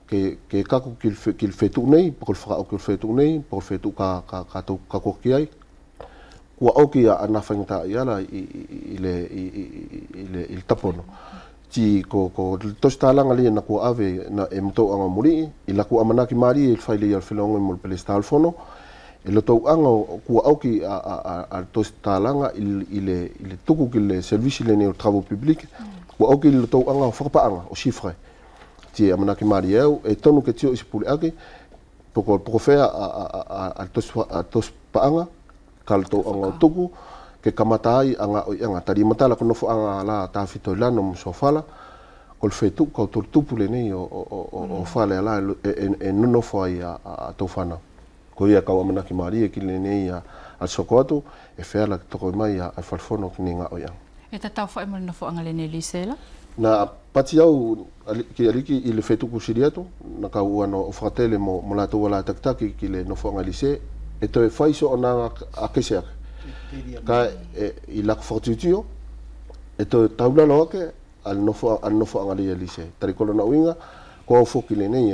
[SPEAKER 5] ke kaku kil fetu nei por fa o fetu nei por fetu ka koki ai kua oki ana fangta iala il tapono ti ko tostalanga le na ko ave na emto anga muri ila ku amanaki mari il faile al filongo mo pelesta al fono e lo to anga kua oki al tostalanga il tuku kil service le ne travaux publics kua oki lo to anga fa anga o chiffre ti amanaki mari eu e tonu ke tio isipule ake poko fea a tos paanga kalto anga tuku ke kamatai anga tari matala kono fo anga la ta fito lano mo sofala kol fetu ko tortupu le nei o fale la e nono fo ai a tofana ko ia ka amanaki mari e kile nei al sokoto e fea la toko mai a falfono kninga oya
[SPEAKER 1] e ta tau fa mo no fo anga le nei lisela
[SPEAKER 5] na pati au ki aliki i le fetu kusiriatu na ka uano o fratele mo lato wala taktaki ki le no fonga lise e to e faiso ona a keser ka i la fortitude e to taula loke al no fonga lise tari kolona winga ko fo ki le nei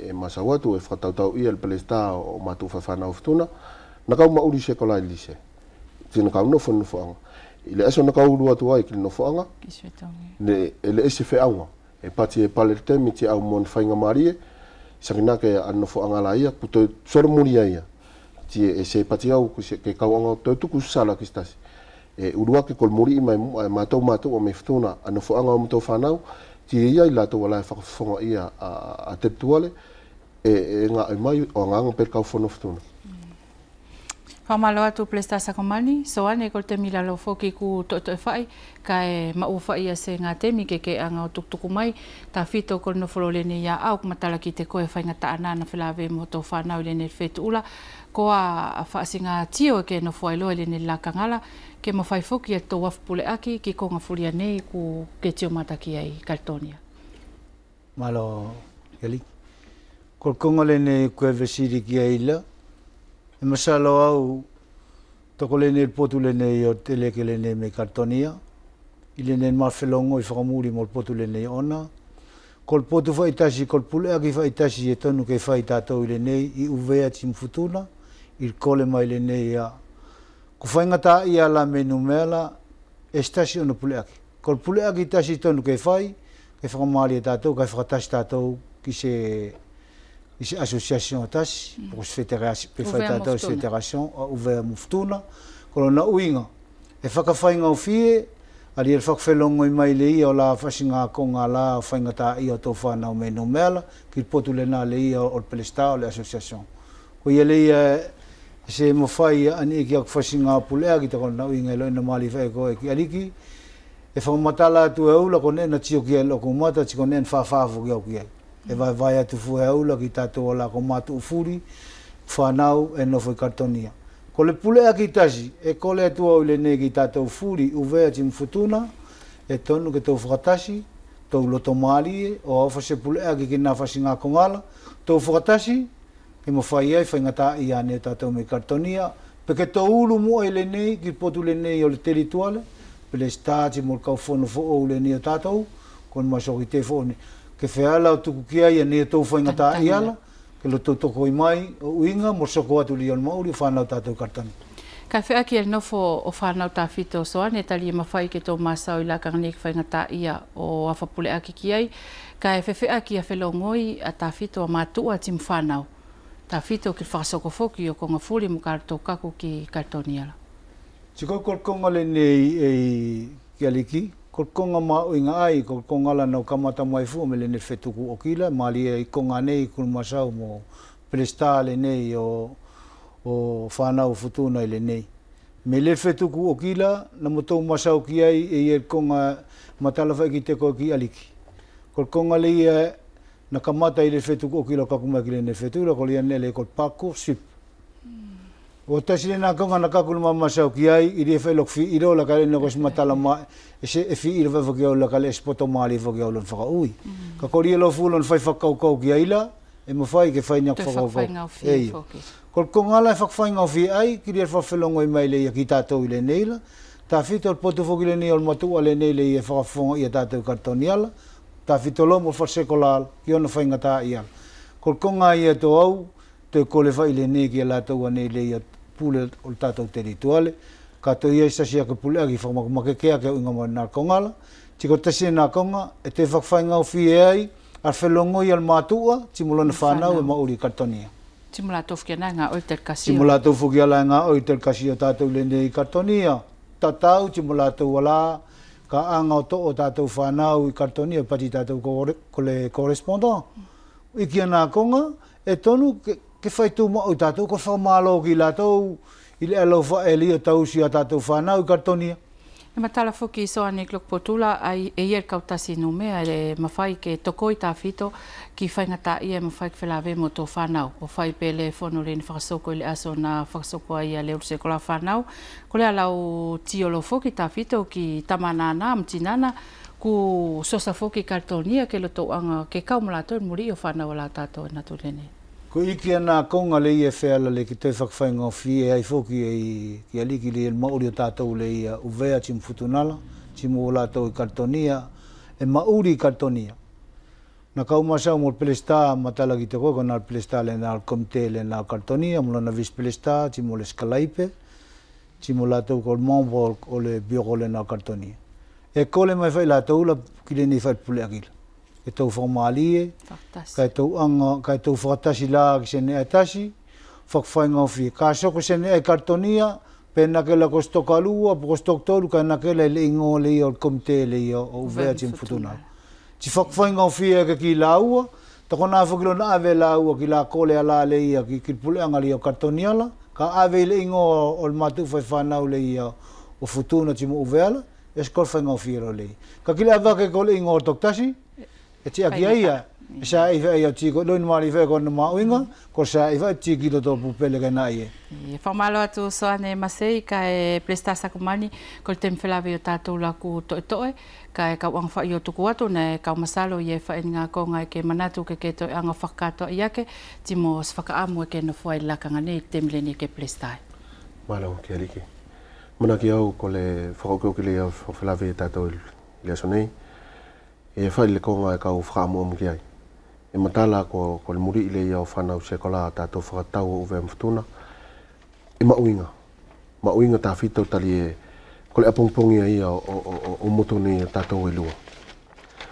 [SPEAKER 5] e masawatu e fratau i el pelesta o matu fafana oftuna na ka ma uri se kola lise tin ka no fonga ile aso na kaulu atu ai ki no foanga le ese fe awa e pati e pale temi ti au mon fainga marie sagina ke anno foanga la ia puto sor muria ia ti e se pati au ke kawanga to tu ku sala ki stas e urua ke kol muri mai mato o me ftuna anno foanga mo to fanau ti ia ila to wala fa fonga ia a teptuale e nga mai o nga per ka fono ftuna
[SPEAKER 1] Whamalo atu plesta sakamani, so ane ko te mila lo foki ku to whai, ka e mau whai a se ngā temi ke anga o tuktuku mai, ta whito ko no wholo lene ia au kumatala ki te koe whainga ta anana whilawe mo tō whanau lene whetu ula, ko a whaasinga tio ke no whailoa lene lakangala, ke ma whai foki a tō wafpule aki ki konga furia nei ku ke tio mataki ai Kaltonia.
[SPEAKER 4] Malo, Yali. Ko konga lene koe vesiri ki aila, e masalo au toko lene il potu lene i o teleke lene me Kaltonia i lene mawhelongo i whakamuri mo il potu lene i ona ko il potu whaitasi ko il pulea ki whaitasi e tonu ke whaitatou i lene i uvea timfutuna i kole mai lene i a ko whaingata i ala menu mela e stasi ono pulea ki ko il pulea ki tasi tonu ke whai ke whakamari e tātou ke whakatasi tātou ki se association tas pour fédération fédération ouvert muftuna kolona uinga e whakawhainga o fie Ali el whakawhelongo I mai le ia o la whasinga ko ngā la whaingata ia tō whanau me no mela, ki potu le nā le ia o Pelesta o le asociation. Ko ia le ia se mawhai ani ki ak whasinga pulea ki tako na uinga ilo ina mali whae ko e ki ariki, e whakamatala atu e ula ko nena tio ki e loko mata, tiko nena whawhafu ki au ki ai. E vai atu fu e ula ki tātou la ko matu ufuri, whanau e nofo I kartonia. Ko le pulea ki tasi, e kole atu au le ne ki tātou furi uvea tim futuna, e tonu ke tau whakatasi, tau loto maali o au whase pulea ki ki nā whasinga kongala, tau whakatasi, ke mo whai ai whaingata I ane tātou me kartonia, pe ke tau ulu mua I le nei, ki potu le nei o le terituale, pe le stāti mo kau whono fo o le nei o tātou, kon masoki te whone, ke wheala o tuku ki ai ane tau whaingata I ala, ke lo toko I mai o uinga mo soko atu li on mauri whanau tātou kartani.
[SPEAKER 1] Ka whea ki el nofo o whanau tā whito o soane, tali e mawhai ke tō māsau I la karnik whaingata ia o awhapule aki ki ai, ka e whewhea ki a whelongoi a tā whito a mātua tim whanau. Tā whito ki whakasoko foki o konga furi mo kāratou kaku ki kartoniala.
[SPEAKER 4] Tiko korkonga le nei e ki aliki, korkonga mauinga ai, korkonga la nau kamata mai fu me le ne whetuku o kila, mali e konga nei kunu masau mo Pelesta le nei o whanau futuna I le nei. Me le whetuku o kila, na motou masau ki ai e konga matalawa ki te ko ki aliki. Korkonga le ia na kamata I le whetuku o kila kakuma ki le ne whetura, ko le anele ko pako sip. O tasi le nā konga na kakulu masau ki ai, I le whailok fi iro la kare na kos matala ma, e se e fi iro whawaki au la kare espoto maali whaki au lon whakaui. Ka kori e lo fulon whai whakaukau ki ai la, e mo whai ke whai nyak whakaukau. Kol konga la whakawhai ngau fi ai, ki le whawhelongo I mai le ia ki tātou I le neila, tā whito al potu whoki le nei al matua le nei le ia whakafonga I a tātou kartoniala, tā whito lo mo whasekolal, ki ona whai ngata I ala. Kol konga I a tō au, te kole whai le nei ki a lātou a nei le ia pule o tātou terituale, ka tō ia isasi a ka pule aki whakamakekea ke unga mo nā kongala, tiko tasi nā konga, e te whakawhai ngau fi e ai, ar whelongoi al mātua, timulona whanau e mauri kartonia.
[SPEAKER 1] Timula tofuki ana ngā oitel kasio.
[SPEAKER 4] Timula tofuki ala ngā oitel kasio tātou le nei kartonia. Tatau timula tau ala, ka anga o to o tātou whanau I kartonia, pati tātou ko le correspondant. Iki ana konga, e tonu ke whaitu ma o tātou, ko whamalo ki lātou, I le alo whaeli o tau si a tātou whanau I kartonia.
[SPEAKER 1] E matala foki I soane klok potula ai e ier kautasi no mea e mawhai ke tokoi tā whito ki whaingata ia mawhai ke whelawe mo tō whanau. O whai pele whono le ni whakasoko I le aso na whakasoko ai a leo se kola whanau. Ko le alau tiolo foki tā whito ki tamanana mtinana ku sosa foki kartonia ke lo tō anga ke kaumalato muri o whanau ala tātou na tu lene.
[SPEAKER 4] Ko iki ana konga le ia wheala le ki te whakawhainga o fie ai foki ki aliki le mauri o tātou le ia uvea tim futunala, tim o lātou I kartonia, e mauri I kartonia. Na kaumasau mo Pelesta matala ki te koko nā Pelesta le nā komite le nā kartonia, mo na vis Pelesta, tim o le skalaipe, tim o lātou ko mambo o le bioko le nā kartonia. E kole mai whai lātou la ki le ni whai pule akila. E tau whamalie, kai tau anga, kai tau whakatasi la ki sene ai tasi, whakawhai ngau whi. Ka soko sene ai kartonia, pe nakela ko stok alua, po ko stok tolu, kai nakela le ingo le ia o komite le ia o uvea tim futunala. Ti whakawhai ngau whi e ka ki la ua, tako nā whakilo na ave la ua ki la kole ala le ia ki puleanga le ia o kartoniala, ka ave le ingo o matu whai whanau le ia o futuna tim uveala, e skol whai ngau whi ro le. Ka ki le avake ko le ingo o toktasi, e tia ki aia, e sa i whai au tiko, loin mari whai kona mauinga, ko sa i whai tiki to tō pupele ka na ie.
[SPEAKER 1] E whamalo atu soane masei, ka e Pelesta sakumani, ko le temi whelawe o tātou laku toe, ka e kau anga whai o tuku atu, na e kau masalo i e whai ngā konga e ke manatu ke toi anga whakatoa i ake, timo whakaamu e ke no whai lakanga nei, temi leni ke Pelesta.
[SPEAKER 5] Malo, ki aliki. Mana ki au ko le whakaukau ki le au whelawe tātou i aso nei, e whai le konga e kau whaamu amu ki ai. E matala ko le muri i le iau whanau se kola tātou whakatau o uwe mftuna. E mauinga. Mauinga tā whitau tali e ko le apongpongi ai o moto ni tātou e lua.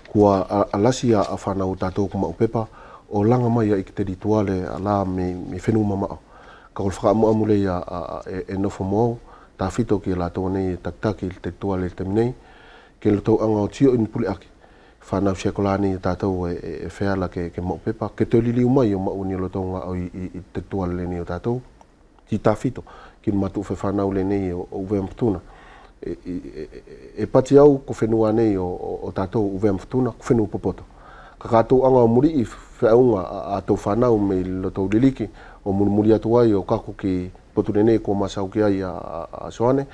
[SPEAKER 5] Kua alasi a whanau tātou kuma upepa o langa mai a i te rituale a la me whenu mamao. Ka ko le whaamu amu le e nofo mau tā whitau ki la tō nei taktaki te rituale te minei. ke lo tau anga o tio in puli ake whanau sia kolani tātou e whēala ke mau pepa ke te lili umai o mau ni lo tau ngā au i te tuala le ni o tātou ti tāwhito ki matu whe whanau le nei o uwe mtuna e pati au ko whenua nei o tātou uwe mtuna ko whenua popoto ka kātou anga o muri i whaunga a tau whanau me lo tau liliki o muri atu ai o kako ki potu le nei ko masau ki ai a soane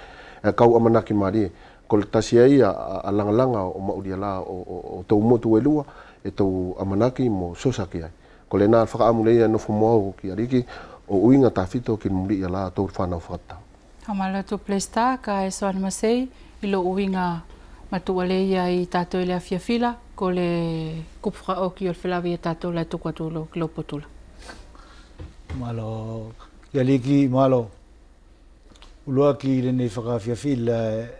[SPEAKER 5] kau amanaki marie ko le tasi ai a langalanga o mauri ala o tau motu e lua e tau amanaki mo sosaki ai ko le nā whakaamu leia no fumoau ki ariki o uinga tāwhito ki muri ala tau whanau whakatau.
[SPEAKER 1] Hamala tu plesta ka e soan masei ilo uinga matua leia i tātou le afia fila ko le kupwha o ki o le whilawi e tātou le tuku atu lo kilo potula.
[SPEAKER 4] Malo ki aliki malo ulua ki le nei whakawhia whila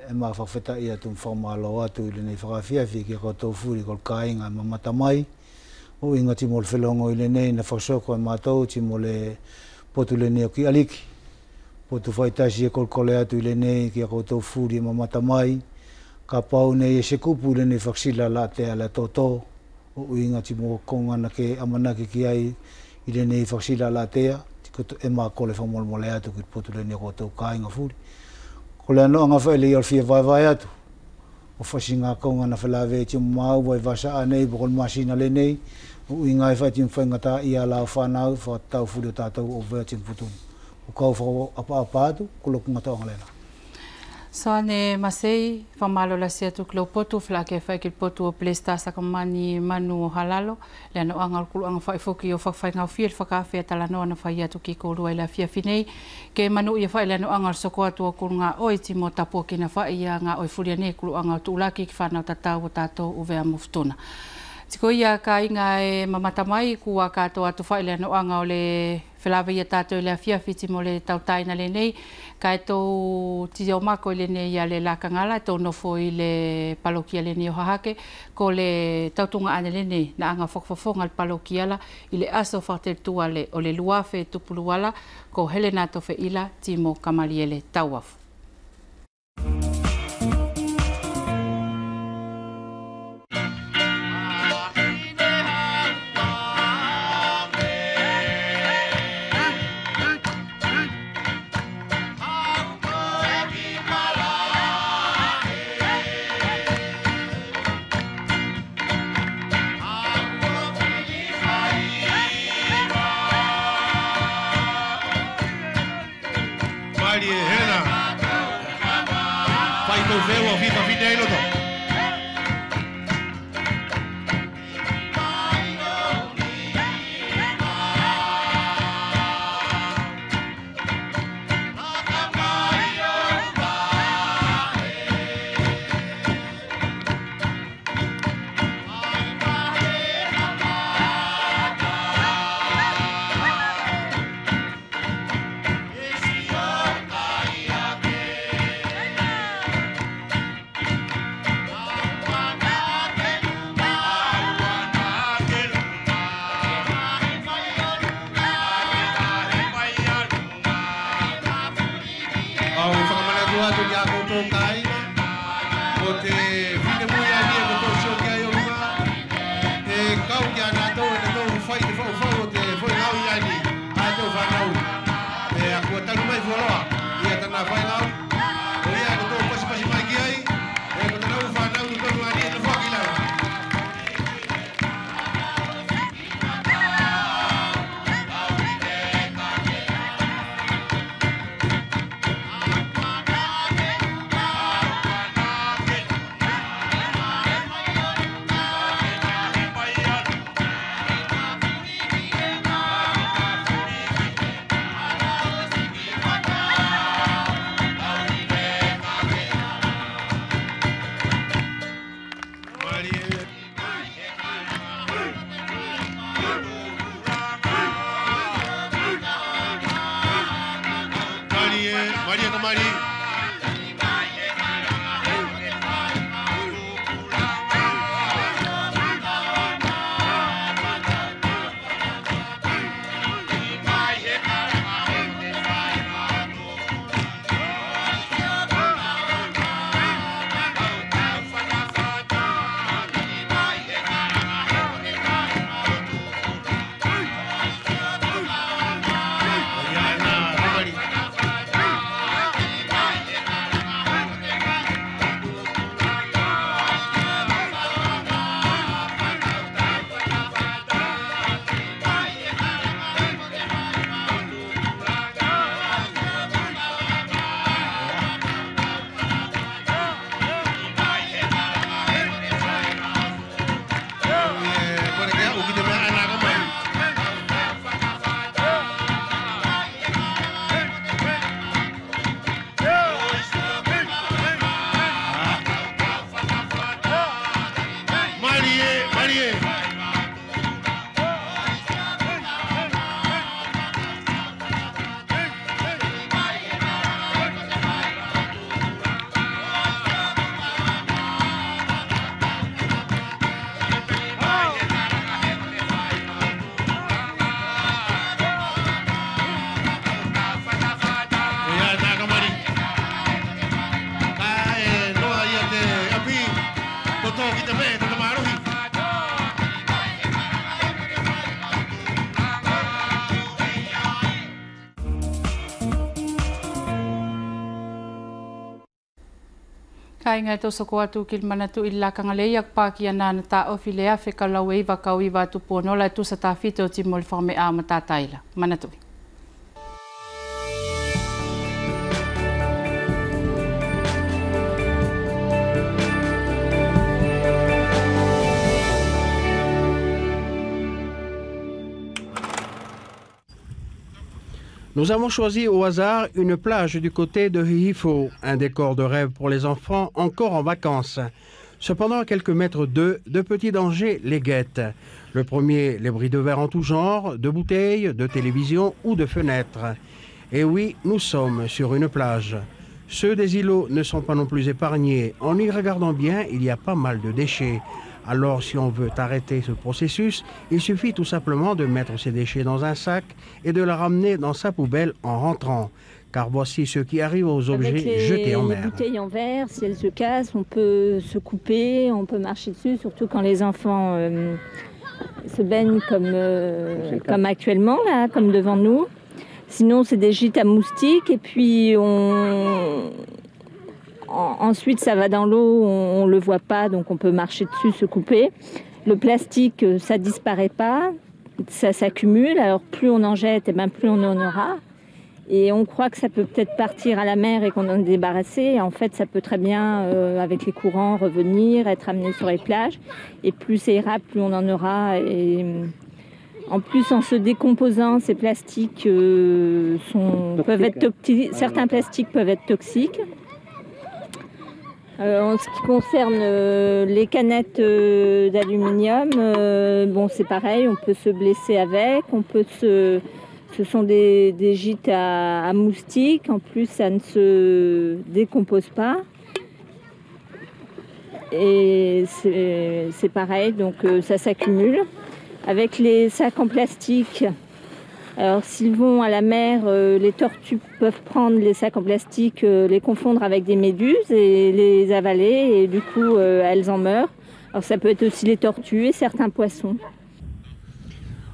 [SPEAKER 4] e maa whawheta ia tu whamalo atu i le nei whakawhia whila ki ko tau furi ko kāinga mamata mai o inga ti mo le whelongo i le nei na whasoko e mātou ti mo le potu le nei o ki aliki potu whaitasi e kolkole atu i le nei ki ko tau furi e mamata mai ka pau nei e se kupu le nei whaksila la te ala toto o inga ti mo kongana ke amanaki ki ai i le nei whaksila la tea e maa kole whamolmole atu ki potu le nei ko tau kāinga furi. Ko le anoa ngawha ele i alfia vai atu. O whasinga kaunga na whelawe ti mau vai vasa anei bokol masina le nei. O inga e whai ti mwhaingata i ala o whanau whatau furi o tātou o vea ti mputun. O kau whako apa atu ko loku ngata o ngalena.
[SPEAKER 1] Soane masei, whamalo la sia tu kilo potu, whalake e whaikil potu o plesta sakamani manu o halalo, le ano anga kulu anga whaifoki o whakawhai ngau fia, whakawhia talanoa na whai atu ki korua i la fia finei, ke manu ia whai le ano anga soko atu o kuru ngā oi ti mo tapua ki na whai ia ngā oi furia ne kulu anga o tuulaki ki whanau tatau o tātou o vea muftuna. Tiko ia ka inga e mamata mai kua kātou atu whai le ano anga o le whilawe ia tātou i le fia fiti mo le tautaina le nei, ka e tau ti o mako i le nei a le lakangala, e tau nofo i le palokia le nei o hahake, ko le tautunga ane le nei na anga whakawhafonga le palokiala i le aso whakateltua le o le luafe tupuluala, ko Helena Tofe Ila Timo Kamaliele Tauafu. Kainga to soko atu ki manatu i lakanga le yak paki ana na ta ofi le afe ka lawe iwa ka wiwa tu pono la tu sa ta fito ti mol forme a mata taila. Manatu.
[SPEAKER 6] Nous avons choisi au hasard une plage du côté de Hihifo, un décor de rêve pour les enfants encore en vacances. Cependant, à quelques mètres d'eux, de petits dangers les guettent. Le premier, les bris de verre en tout genre, de bouteilles, de télévision ou de fenêtres. Et oui, nous sommes sur une plage. Ceux des îlots ne sont pas non plus épargnés. En y regardant bien, il y a pas mal de déchets. Alors, si on veut arrêter ce processus, il suffit tout simplement de mettre ces déchets dans un sac et de les ramener dans sa poubelle en rentrant. Car voici ce qui arrive aux objets jetés en mer.
[SPEAKER 7] Les bouteilles en verre, si elles se cassent, on peut se couper, on peut marcher dessus, surtout quand les enfants se baignent comme actuellement, là, comme devant nous. Sinon, c'est des gîtes à moustiques et puis ensuite, ça va dans l'eau, on ne le voit pas, donc on peut marcher dessus, se couper. Le plastique, ça ne disparaît pas, ça s'accumule. Alors plus on en jette, et bien plus on en aura. Et on croit que ça peut peut-être partir à la mer et qu'on en est débarrassé. Et en fait, ça peut très bien, avec les courants, revenir, être amené sur les plages. Et plus ça ira, plus on en aura. Et en plus, en se décomposant, ces plastiques peuvent être toxiques. Certains plastiques peuvent être toxiques. En ce qui concerne les canettes d'aluminium, bon, c'est pareil, on peut se blesser avec, ce sont des gîtes à moustiques, en plus ça ne se décompose pas. Et c'est pareil, donc ça s'accumule. Avec les sacs en plastique, alors s'ils vont à la mer, les tortues peuvent prendre les sacs en plastique, les confondre avec des méduses et les avaler et du coup elles en meurent. Alors ça peut être aussi les tortues et certains poissons.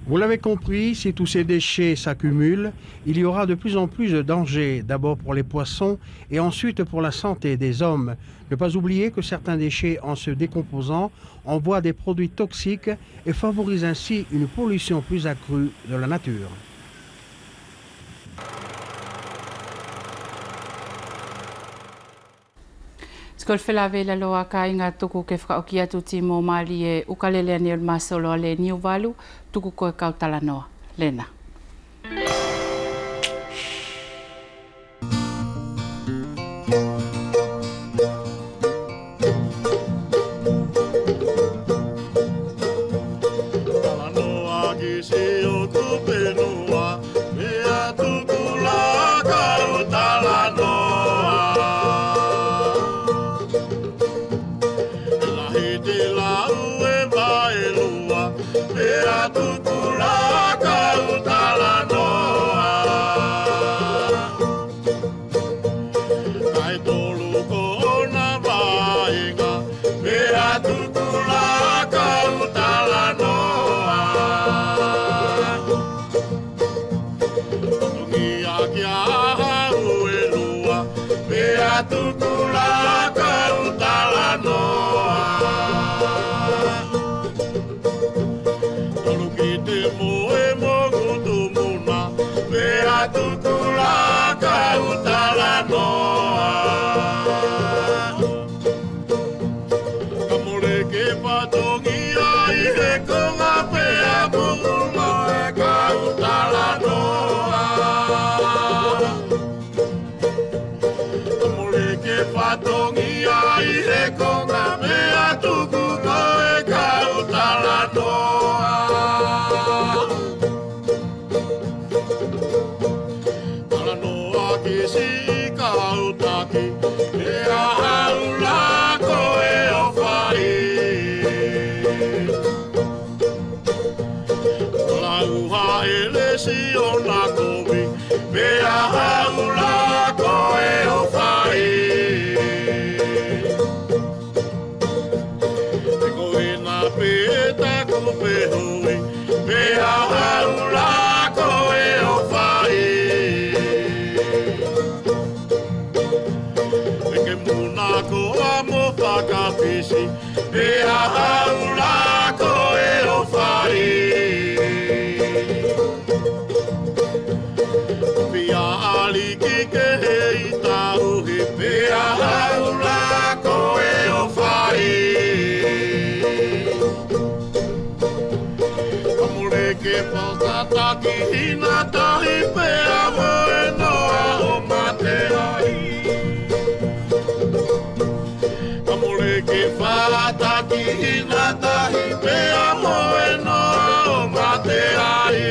[SPEAKER 6] Vous l'avez compris, si tous ces déchets s'accumulent, il y aura de plus en plus de dangers, d'abord pour les poissons et ensuite pour la santé des hommes. Ne pas oublier que certains déchets, en se décomposant, envoient des produits toxiques et favorisent ainsi une pollution plus accrue de la nature.
[SPEAKER 1] Skol felave la loa ka inga tuku ke whakaoki atu ti mō Mali e ukalele ni o masolo le niu walu tuku koe kautala noa. Lena.
[SPEAKER 8] aliki ke hei tau he pea haula koe o whai. Kamure ke whakataki hina tahi pea moe noa o mate ai. Kamure ke whakataki hina tahi pea moe noa o mate ai.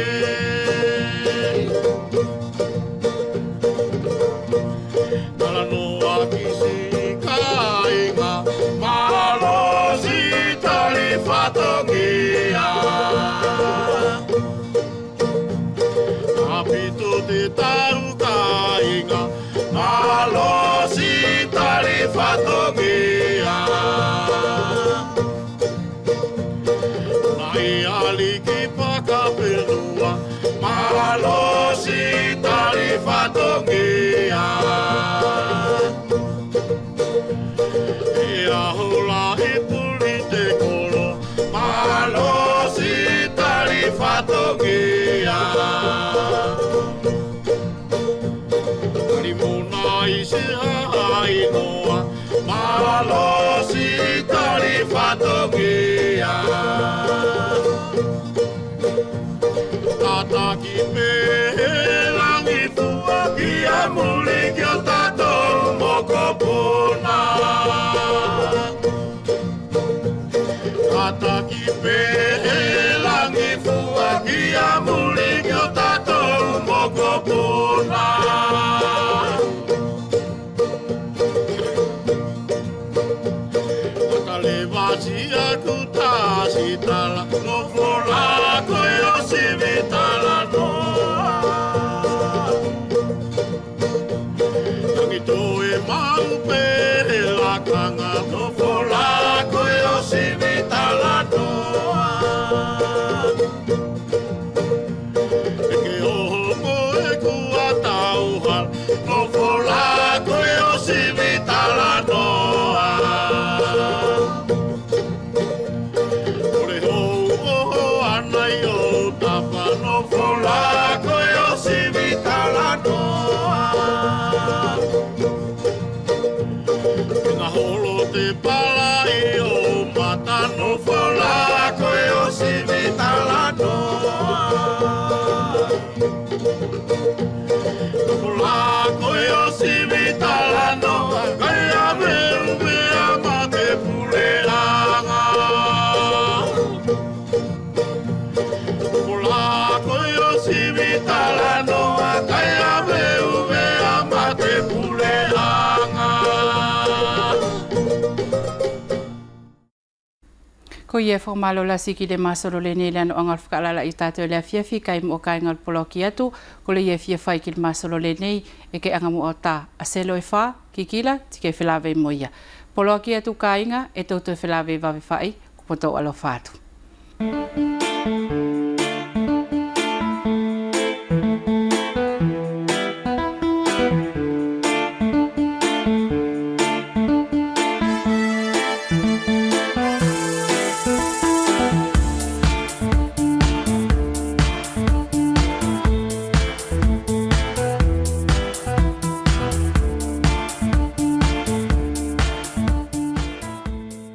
[SPEAKER 1] Ko ia formalo la siki le masolo le ne lano angal whakalala I tātou le fiafi kai mo kai ngal poloki atu ko le ia fia whai ki le masolo le nei e ke anga mo o tā a selo e wha ki kila tike whilawe mo ia. Poloki atu ka inga e tautu whilawe wawe whai ko poto alo whātu.